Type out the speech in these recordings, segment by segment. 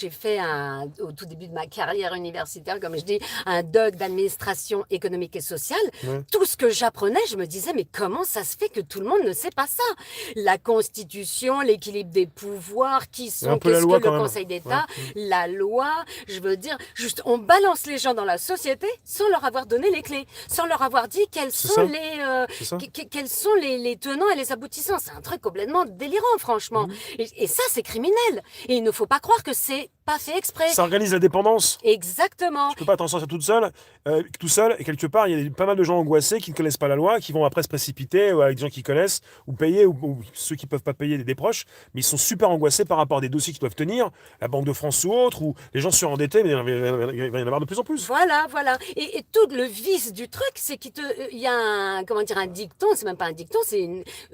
j'ai fait au tout début de ma carrière universitaire, comme je dis, un doc d'administration économique et sociale. Ouais. Tout ce que j'apprenais, je me disais, mais comment ça se fait que tout le monde ne sait pas ça? La Constitution, l'équilibre des pouvoirs, Et un peu la qu'est-ce que loi le quand même. Conseil Ouais. d'État, la loi, je veux dire, juste, on balance les gens dans la société sans leur avoir donné les clés, sans leur avoir dit C'est ça. C'est ça. quels sont les tenants et les aboutissants. C'est un truc complètement délirant, franchement. Mhm. Et ça, c'est criminel. Et il ne faut pas croire que c'est pas fait exprès. Ça organise la dépendance. Exactement. Tu peux pas t'en sortir tout seul, et quelque part, il y a pas mal de gens angoissés qui ne connaissent pas la loi, qui vont après se précipiter avec des gens qui connaissent, ou payer, ou ceux qui peuvent pas payer des proches, mais ils sont super angoissés par rapport à des dossiers qu'ils doivent tenir, la Banque de France ou autre, ou les gens surendettés, mais il va y en avoir de plus en plus. Voilà, voilà. Et tout le vice du truc, c'est il y a comment dire, un dicton, c'est même pas un dicton,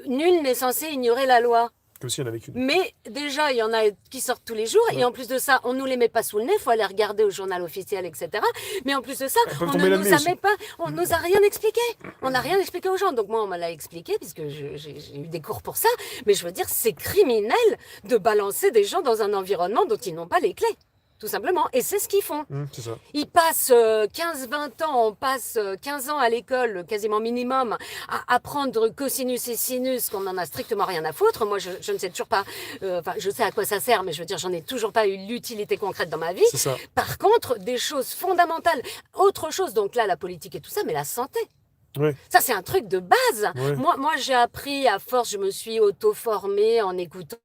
nul n'est censé ignorer la loi. Comme s'il y en avait qu'une. Mais déjà, il y en a qui sortent tous les jours, Ouais. et en plus de ça, on nous les met pas sous le nez, faut aller regarder au journal officiel, etc. Mais en plus de ça, Elles peuvent on tomber ne la nous nuit a aussi. même pas, on nous a rien expliqué. On n'a rien expliqué aux gens. Donc moi, on me l'a expliqué, puisque j'ai eu des cours pour ça. Mais je veux dire, c'est criminel de balancer des gens dans un environnement dont ils n'ont pas les clés. Tout simplement. Et c'est ce qu'ils font. C'est ça. Ils passent 15-20 ans, on passe 15 ans à l'école, quasiment minimum, à apprendre cosinus et sinus, qu'on n'en a strictement rien à foutre. Moi, je ne sais toujours pas, enfin, je sais à quoi ça sert, mais je veux dire, j'en ai toujours pas eu l'utilité concrète dans ma vie. C'est ça. Par contre, des choses fondamentales, autre chose, donc là, la politique et tout ça, mais la santé. Ouais. Ça, c'est un truc de base. Ouais. Moi, j'ai appris à force, je me suis auto-formée en écoutant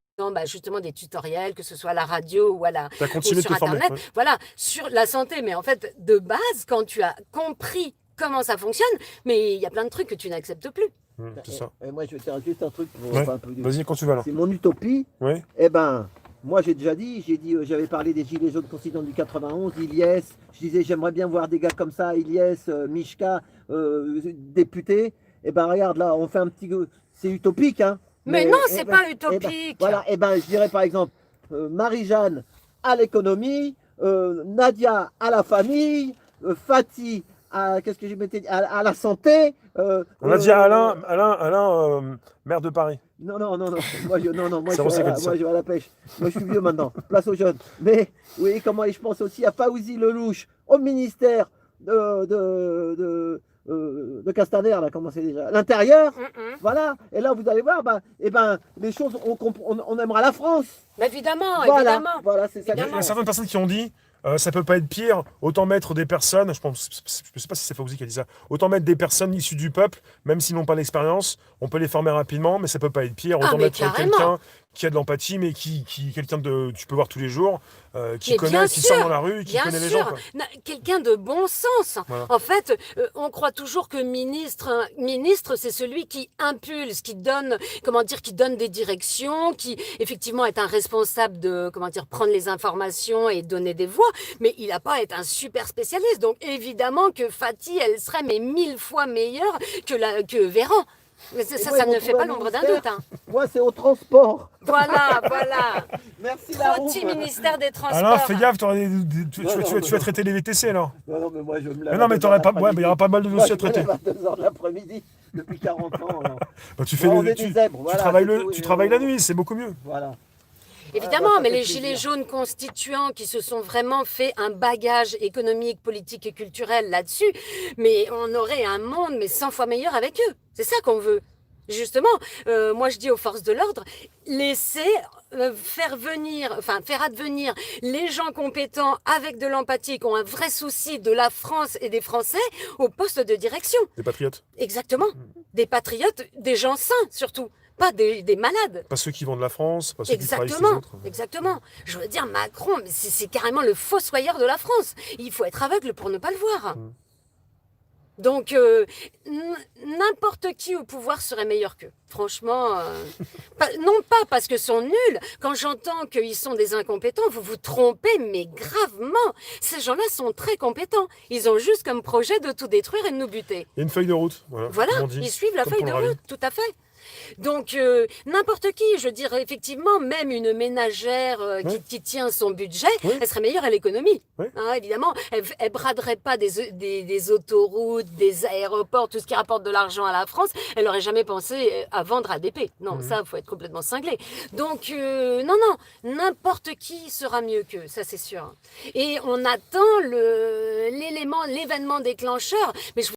justement des tutoriels, que ce soit à la radio T'as ou continué de sur te former. Internet, Ouais. voilà, sur la santé. Mais en fait, de base, quand tu as compris comment ça fonctionne, mais il y a plein de trucs que tu n'acceptes plus. C'est ça. Et moi, je vais te dire juste un truc. Ouais. Vas-y, quand tu vas là. C'est mon utopie. Ouais. Eh ben, moi, j'ai déjà dit, j'avais parlé des Gilets jaunes constituants du 91, Iliès. Je disais, j'aimerais bien voir des gars comme ça, Iliès, Mishka, députés. Eh ben, regarde, là, on fait un petit. C'est utopique, hein. Mais non, eh c'est ben, pas eh ben, utopique. voilà, eh ben, je dirais par exemple, Marie-Jeanne à l'économie, Nadia à la famille, Fatih à, qu'est-ce que j'ai mettais, à la santé. On a dit à Alain, maire de Paris. Non, non, non, non. Moi, moi, C'est Rossé qui a dit ça. moi, je vais à la pêche. Moi, je suis vieux maintenant. Place aux jeunes. Mais, oui, comment, et je pense aussi à Faouzi Lelouch, au ministère de Castaner, là, comment c'est déjà l'intérieur. Voilà. Et là, vous allez voir, les choses, on aimera la France. Évidemment, Voilà. évidemment. Voilà, c'est ça. Il y a certaines personnes qui ont dit ça peut pas être pire, autant mettre des personnes, je sais pas si c'est Fauzi qui a dit ça, autant mettre des personnes issues du peuple, même s'ils n'ont pas l'expérience, on peut les former rapidement, mais ça peut pas être pire, autant mais mettre carrément. quelqu'un qui a de l'empathie, mais quelqu'un de tu peux voir tous les jours, qui Mais connaît, bien qui sûr, sort dans la rue, qui bien connaît les sûr. gens. Quoi. Quelqu'un de bon sens. Voilà. En fait, on croit toujours que ministre, c'est celui qui impulse, qui donne, comment dire, qui donne des directions, qui effectivement est un responsable de, comment dire, prendre les informations et donner des voix. Mais il n'a pas à être un super spécialiste. Donc évidemment que Fatih, elle serait mais 1000 fois meilleure que Véran. Mais ça ne fait pas l'ombre d'un doute. Hein. Moi, c'est au transport. Voilà, voilà. Merci, Trop ministère des Transports. Alors fais gaffe, tu vas Non, traiter les VTC alors. Non, mais moi, je me lève. Mais non, mais t'aurais pas, ouais, mais il y aura pas mal de Moi, dossiers à je me traiter. lève à 2h de l'après-midi depuis 40 ans. Alors. Bah, tu fais On est tu, des zèbres, tu voilà, travailles c'est tout, tu et travailles la on- nuit, c'est beaucoup mieux. Voilà. Évidemment, ça mais fait les plaisir. Gilets jaunes constituants qui se sont vraiment fait un bagage économique, politique et culturel là-dessus, mais on aurait un monde mais 100 fois meilleur avec eux. C'est ça qu'on veut. Justement, moi je dis aux forces de l'ordre, laissez faire advenir les gens compétents avec de l'empathie, qui ont un vrai souci de la France et des Français au poste de direction. Des patriotes. Exactement. Des patriotes, des gens sains surtout, pas des malades. Pas ceux qui vendent la France, pas ceux qui trahissent les Exactement, autres. exactement. Je veux dire, Macron, mais c'est carrément le fossoyeur de la France. Il faut être aveugle pour ne pas le voir. Donc, n'importe qui au pouvoir serait meilleur qu'eux. Franchement, non pas parce qu'ils sont nuls. Quand j'entends qu'ils sont des incompétents, vous vous trompez, mais gravement. Ces gens-là sont très compétents. Ils ont juste comme projet de tout détruire et de nous buter. Il y a une feuille de route. Voilà, Voilà, comme on dit, ils suivent la comme feuille pour de le rallye. route, tout à fait. Donc, n'importe qui, je dirais effectivement, même une ménagère qui tient son budget, Oui. elle serait meilleure à l'économie. Oui. Hein, évidemment, elle braderait pas des autoroutes, des aéroports, tout ce qui rapporte de l'argent à la France. Elle n'aurait jamais pensé à vendre ADP. Non, ça, faut être complètement cinglé. Donc, non, n'importe qui sera mieux qu'eux, ça c'est sûr. Et on attend l'événement déclencheur. Mais je